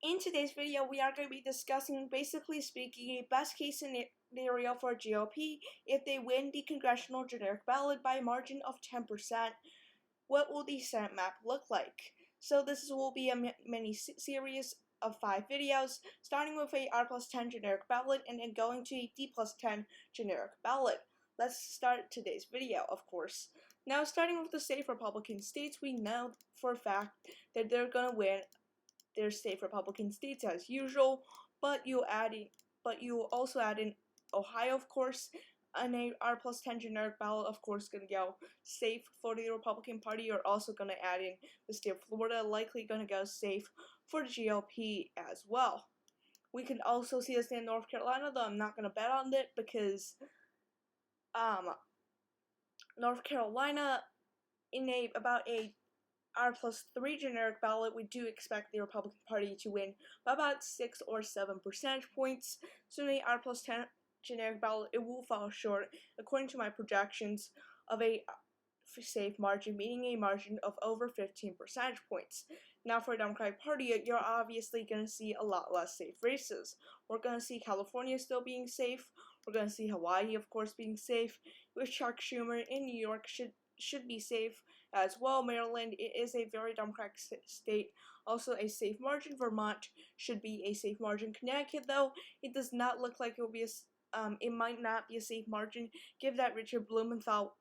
In today's video, we are going to be discussing, basically speaking, a best case scenario for GOP if they win the congressional generic ballot by a margin of 10%. What will the Senate map look like? So this will be a mini series of 5 videos, starting with a R+10 generic ballot and then going to a D+10 generic ballot. Let's start today's video, of course. Now, starting with the safe Republican states, we know for a fact that they're going to win their safe Republican states as usual, but you also add in Ohio, of course, and a R+10 generic ballot, of course, going to go safe for the Republican Party. You're also going to add in the state of Florida, likely going to go safe for the GOP as well. We can also see the state of North Carolina, though I'm not going to bet on it because North Carolina, in about a R+3 generic ballot, we do expect the Republican Party to win by about 6 or 7 percentage points. So in the R+10 generic ballot, it will fall short, according to my projections, of a safe margin, meaning a margin of over 15 percentage points. Now for the Democratic Party, you're obviously going to see a lot less safe races. We're going to see California still being safe. We're going to see Hawaii, of course, being safe, with Chuck Schumer in New York should be safe as well. Maryland, it is a very Democratic state, also a safe margin. Vermont should be a safe margin. Connecticut, though, it does not look like it will be it might not be a safe margin, given that Richard Blumenthal,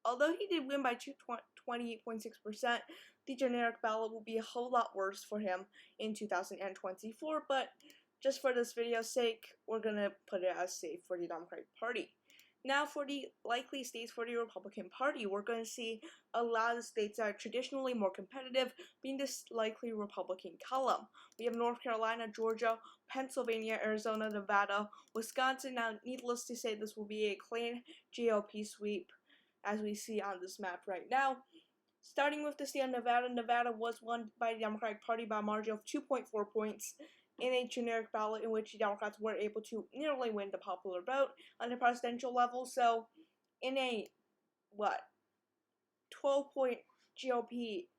although he did win by 28.6%, the generic ballot will be a whole lot worse for him in 2024, but just for this video's sake, we're gonna put it as safe for the Democratic Party. Now for the likely states for the Republican Party, we're going to see a lot of states that are traditionally more competitive being this likely Republican column. We have North Carolina, Georgia, Pennsylvania, Arizona, Nevada, Wisconsin. Now, needless to say, this will be a clean GOP sweep, as we see on this map right now. Starting with the state of Nevada, Nevada was won by the Democratic Party by a margin of 2.4 points in a generic ballot in which the Democrats were able to nearly win the popular vote on the presidential level. So in a 12-point GOP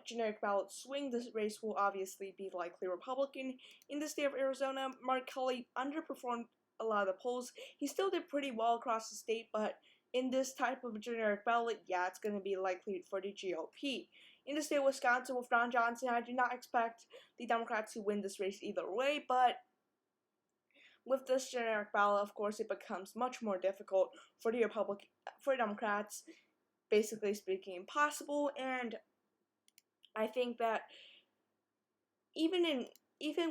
generic ballot swing, this race will obviously be likely Republican. In the state of Arizona, Mark Kelly underperformed a lot of the polls. He still did pretty well across the state, but in this type of generic ballot, yeah, it's going to be likely for the GOP. In the state of Wisconsin with Ron Johnson, I do not expect the Democrats to win this race either way, but with this generic ballot, of course, it becomes much more difficult for the Democrats, basically speaking, impossible. And I think that even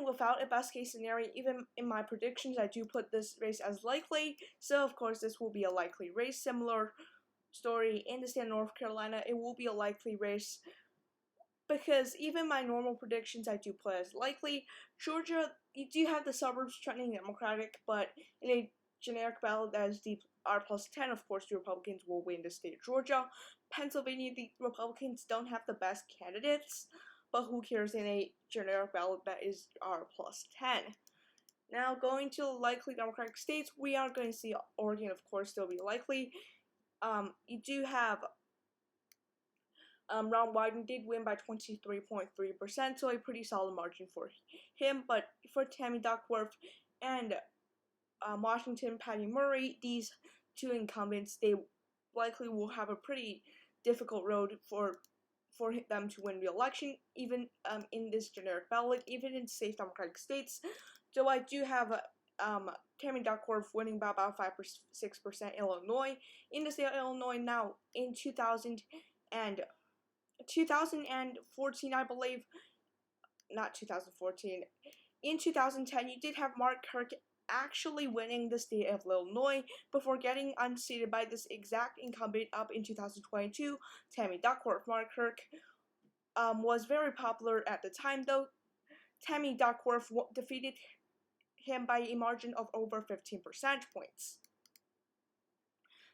without a best case scenario, even in my predictions, I do put this race as likely. So of course, this will be a likely race. Similar story in the state of North Carolina, it will be a likely race, because even my normal predictions I do put as likely. Georgia, you do have the suburbs trending Democratic, but in a generic ballot that is the R+10, of course, the Republicans will win the state of Georgia. Pennsylvania, the Republicans don't have the best candidates, but who cares in a generic ballot that is R+10. Now, going to likely Democratic states, we are going to see Oregon, of course, still be likely. You do have Ron Wyden did win by 23.3%, so a pretty solid margin for him. But for Tammy Duckworth and Washington Patty Murray, these two incumbents, they likely will have a pretty difficult road for them to win re-election, even in this generic ballot, even in safe Democratic states. So I do have Tammy Duckworth winning by about 5-6% Illinois. In the state of Illinois now, in 2014, I believe, not 2014, in 2010, you did have Mark Kirk actually winning the state of Illinois before getting unseated by this exact incumbent up in 2022, Tammy Duckworth. Mark Kirk was very popular at the time, though. Tammy Duckworth defeated him by a margin of over 15 percentage points.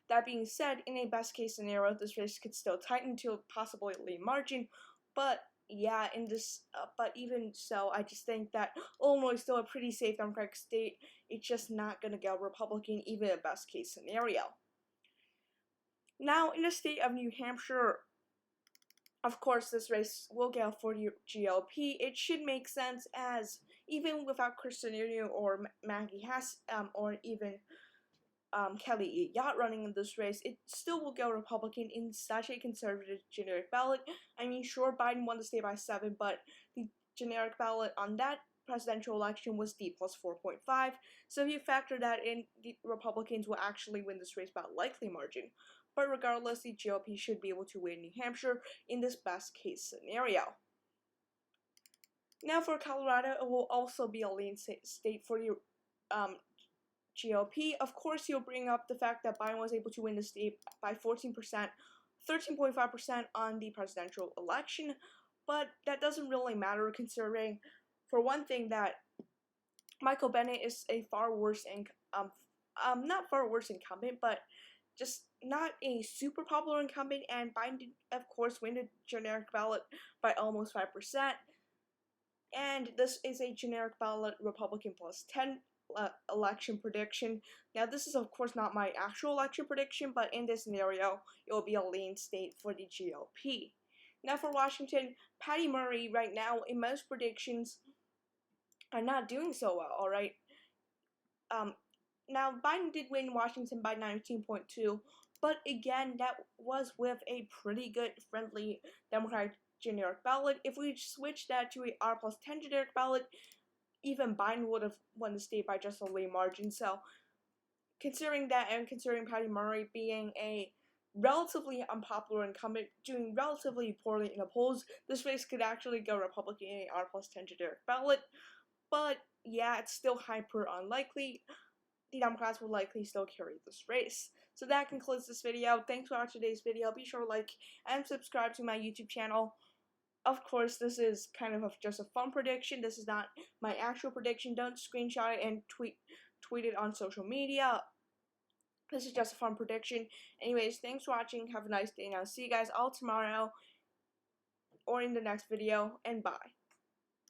That being said, in a best case scenario, this race could still tighten to a possibly lead margin, but yeah, but even so, I just think that Illinois is still a pretty safe Democratic state. It's just not going to go Republican, even in a best case scenario. Now, in the state of New Hampshire, Of course, this race will get for the GOP. It should make sense, as even without Christian or Maggie Hass, or even Kelly Yacht running in this race, it still will go Republican in such a conservative generic ballot. I mean, sure, Biden won the state by 7, but the generic ballot on that presidential election was D plus 4.5. So if you factor that in, the Republicans will actually win this race by a likely margin. But regardless, the GOP should be able to win New Hampshire in this best case scenario. Now for Colorado, it will also be a lean state for the GOP. Of course, you'll bring up the fact that Biden was able to win the state by 14%, 13.5% on the presidential election, but that doesn't really matter, considering, for one thing, that Michael Bennet is a far worse not far worse incumbent, but just not a super popular incumbent, and Biden did, of course, win the generic ballot by almost 5%, and this is a generic ballot Republican plus 10 election prediction. Now, this is of course not my actual election prediction, but in this scenario, it will be a lean state for the GOP. Now for Washington, Patty Murray right now in most predictions are not doing so well, alright? Now, Biden did win Washington by 19.2, but again, that was with a pretty good, friendly Democratic generic ballot. If we switch that to a R+10 generic ballot, even Biden would have won the state by just a lean margin. So, considering that, and considering Patty Murray being a relatively unpopular incumbent, doing relatively poorly in the polls, this race could actually go Republican in a R+10 generic ballot. But yeah, it's still hyper unlikely. The Democrats will likely still carry this race. So that concludes this video. Thanks for watching today's video. Be sure to like and subscribe to my YouTube channel. Of course, this is kind of just a fun prediction. This is not my actual prediction. Don't screenshot it and tweet it on social media. This is just a fun prediction. Anyways, thanks for watching. Have a nice day, and I'll see you guys all tomorrow or in the next video, and bye.